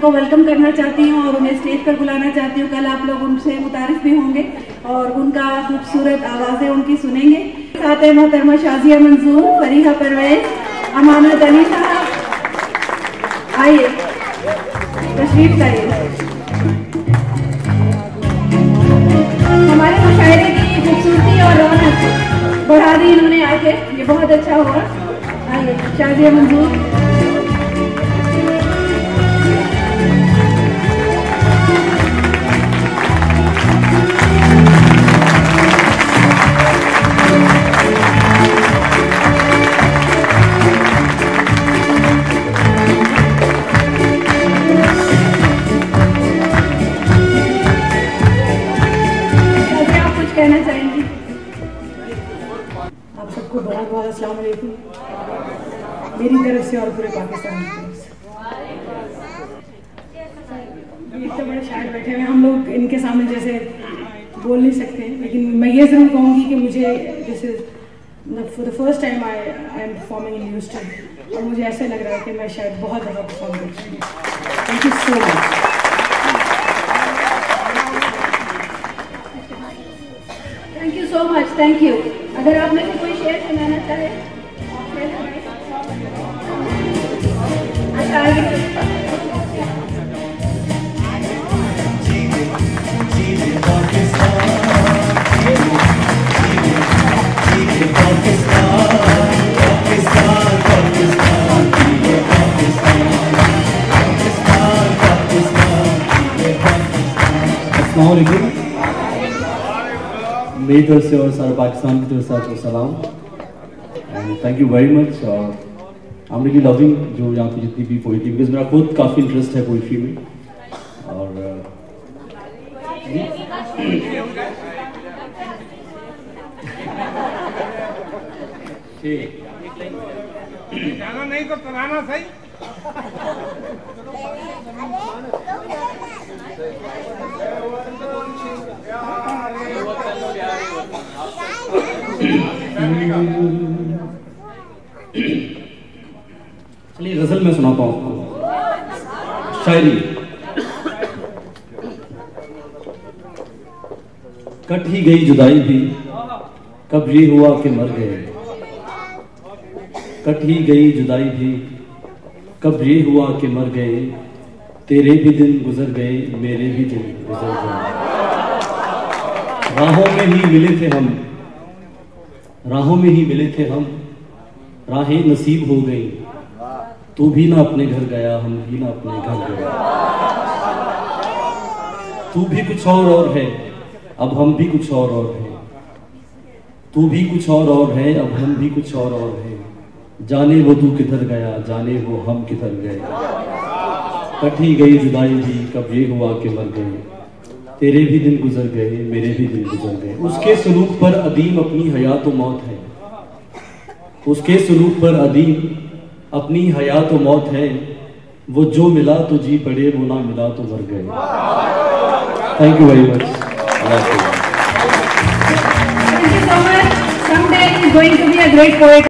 उनको वेलकम करना चाहती हूँ और उन्हें स्टेज पर बुलाना चाहती हूँ। कल आप लोग उनसे मुतारिफ भी होंगे और उनका खूबसूरत आवाज़ें उनकी सुनेंगे। साथ है मोहतरमा शाजिया मंजूर, फरीहा परवेज, अमानत अली साहब, आइए तशरीफ लाइए। हमारे मुशायरे की खूबसूरती और रौनक बढ़ा दी इन्होंने आके, ये बहुत अच्छा हुआ। आइए शाजिया मंजूर। कहना चाहेंगी? आप सबको बहुत बहुत अस्सलाम वालेकुम मेरी तरफ से और पूरे पाकिस्तान की तरफ से। इतने बड़े शायर बैठे हुए हम लोग, इनके सामने जैसे बोल नहीं सकते, लेकिन मैं ये ज़रूर कहूँगी कि मुझे this is for the first time I am performing in Houston और मुझे ऐसे लग रहा है कि मैं शायद बहुत दफ़ा परफॉर्म कर चुकी हूँ। Thank you so much. Thank you so much, thank you. अगर आप में से कोई शेर सुनाना चाहे, अस्सलाम वालेकुम। मेरी तरफ से और सारा पाकिस्तान की तरफ से आपको सलाम and thank you very much. I am really loving जो यहाँ पे जितनी भी पोइट्री, बिकॉज मेरा खुद काफ़ी इंटरेस्ट है पोइट्री में। और गाना नहीं तो तराना सही। चलिए गजल में सुनाता हूँ आपको शायरी। कट ही गई जुदाई भी, कब ये हुआ कि मर गए। कट ही गई जुदाई भी, कब ये हुआ कि मर गए। तेरे भी दिन गुजर गए, मेरे भी दिन गुजर गए। राहों में ही मिले थे हम, राहों में ही मिले थे हम, राहें नसीब हो गई। तू भी ना अपने घर गया, हम भी ना अपने घर गए। तू भी कुछ और है, अब हम भी कुछ और है। तू भी कुछ और है, अब हम भी कुछ और है। जाने वो तू किधर गया, जाने वो हम किधर गए। कटी गई जुदाई भी, कब ये हुआ कि मर गए। तेरे भी दिन गुजर गए, मेरे भी दिन गुजर गए। उसके सलूक पर अदीम अपनी हयात व मौत है। उसके सलूक पर अदीम अपनी हयात व मौत है। वो जो मिला तो जी पड़े, वो ना मिला तो मर गए। Thank you very much. Thank you so much. Someday he's going to be a great poet.